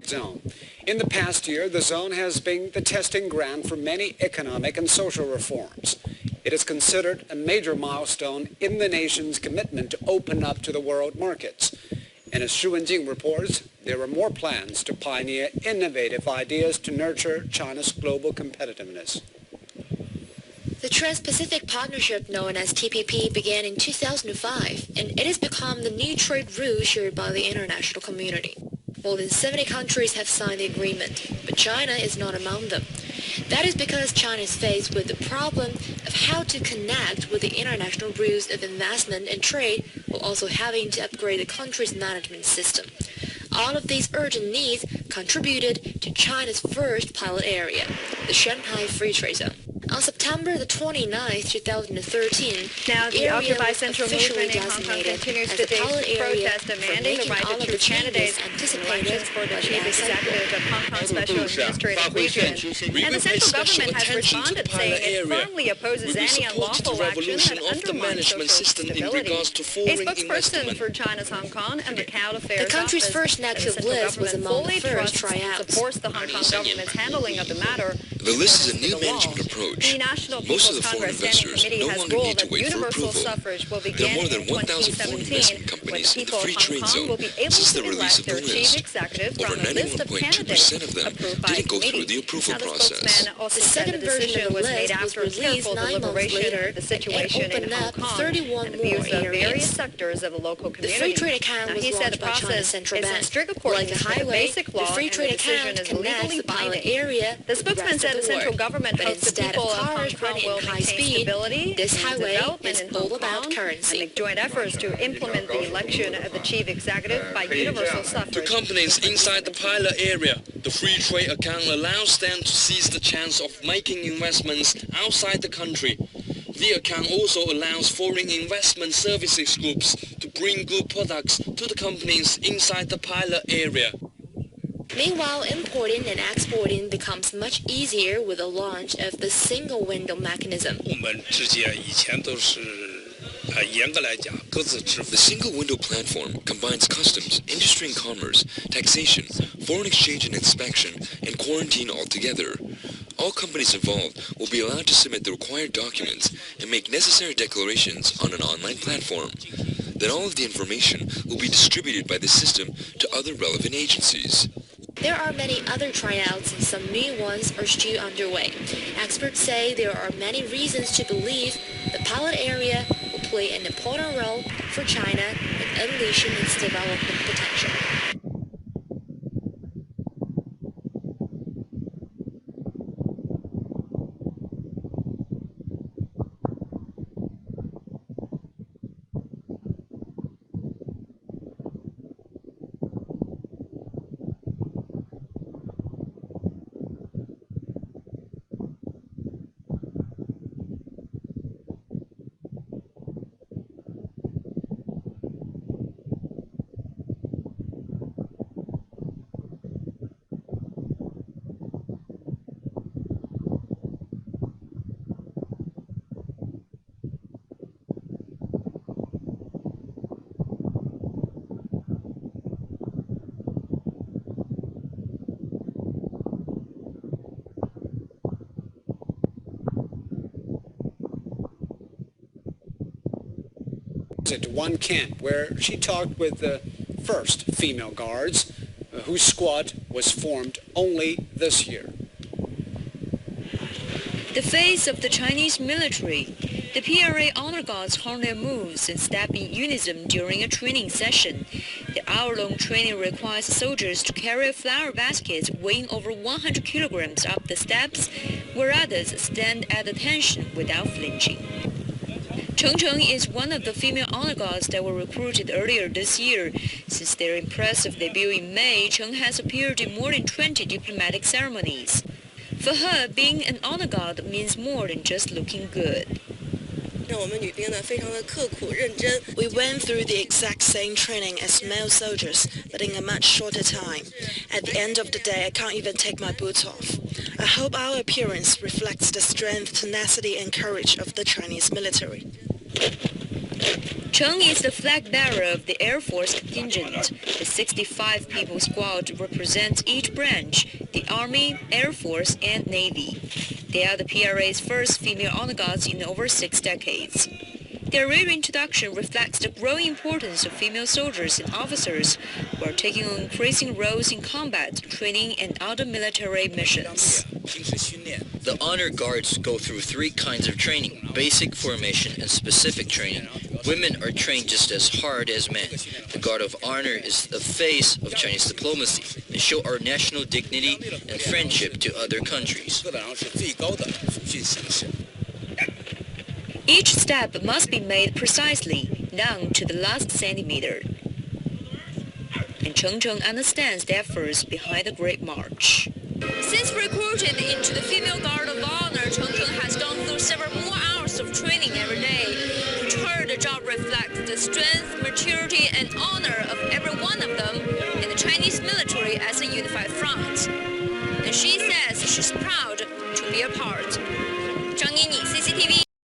Zone. In the past year, the zone has been the testing ground for many economic and social reforms. It is considered a major milestone in the nation's commitment to open up to the world markets. And as Xu Wenjing reports, there are more plans to pioneer innovative ideas to nurture China's global competitiveness. The Trans-Pacific Partnership, known as TPP, began in 2005, and it has become the new trade route shared by the international community. More than 70 countries have signed the agreement, but China is not among them. That is because China is faced with the problem of how to connect with the international rules of investment and trade while also having to upgrade the country's management system. All of these urgent needs contributed to China's first pilot area, the Shanghai Free Trade Zone. On September the 29th, 2013, now the Occupy Central movement in Hong Kong continues today's protest demanding the right to choose candidates in elections for the chief executive of Hong Kong Special Administrative Region. And the central government has responded, saying it firmly opposes any unlawful action that undermines social stability. A spokesperson for China's Hong Kong and Macau Affairs The country's first negative list was among the first tryouts. Supports the Hong Kong government's handling of the matter. The list is a new management approach. The National People's Congress Standing Committee has ruled that universal suffrage will begin in 2017, when the people of Hong Kong will be able to elect their chief executive from a list of candidates approved by the committee. Now, the spokesman also said the decision was made after a careful deliberation of the situation in Hong Kong and the views of various sectors of the local community. The free trade account now, was he said the launched by China's process central is in bank. strict accordance Like a with the highway, basic law, the free trade and the decision account is legally connects the pilot binding. area. The spokesman said the central government but hopes the instead people of of Hong cars Kong running will at high maintain speed, stability this and highway development is in all Hong about Kong currency. and make joint efforts to implement the election of the chief executive by universal suffrage. To companies inside the pilot area, the free trade account allows them to seize the chance of making investments outside the country. The account also allows foreign investment services groups to bring good products to the companies inside the pilot area. Meanwhile, importing and exporting becomes much easier with the launch of the single window mechanism. The single window platform combines customs, industry and commerce, taxation, foreign exchange and inspection, and quarantine all together. All companies involved will be allowed to submit the required documents and make necessary declarations on an online platform. Then all of the information will be distributed by the system to other relevant agencies. There are many other tryouts and some new ones are still underway. Experts say there are many reasons to believe the pilot area will play an important role for China in unleashing its development potential. At one camp where she talked with the first female guards whose squad was formed only this year. The face of the Chinese military, the PRA Honor Guards hone their moves and step in unison during a training session. The hour-long training requires soldiers to carry flower baskets weighing over 100 kilograms up the steps, where others stand at attention without flinching. Cheng Cheng is one of the female honor guards that were recruited earlier this year. Since their impressive debut in May, Cheng has appeared in more than 20 diplomatic ceremonies. For her, being an honor guard means more than just looking good. We went through the exact same training as male soldiers, but in a much shorter time. At the end of the day, I can't even take my boots off. I hope our appearance reflects the strength, tenacity and courage of the Chinese military. Cheng is the flag bearer of the Air Force contingent. The 65-people squad represents each branch, the Army, Air Force, and Navy. They are the PRA's first female honor guards in over 6 decades. Their reintroduction reflects the growing importance of female soldiers and officers who are taking on increasing roles in combat, training, and other military missions. The honor guards go through 3 kinds of training: basic, formation, and specific training. Women are trained just as hard as men. The Guard of Honor is the face of Chinese diplomacy. They show our national dignity and friendship to other countries. Each step must be made precisely, down to the last centimeter. And Cheng Cheng understands the efforts behind the Great March. Since recruited into the Female Guard of Honor, Cheng Cheng has gone through several more hours of training every day. To her, the job reflects the strength, maturity, and honor of every one of them in the Chinese military as a unified front. And she says she's proud to be a part.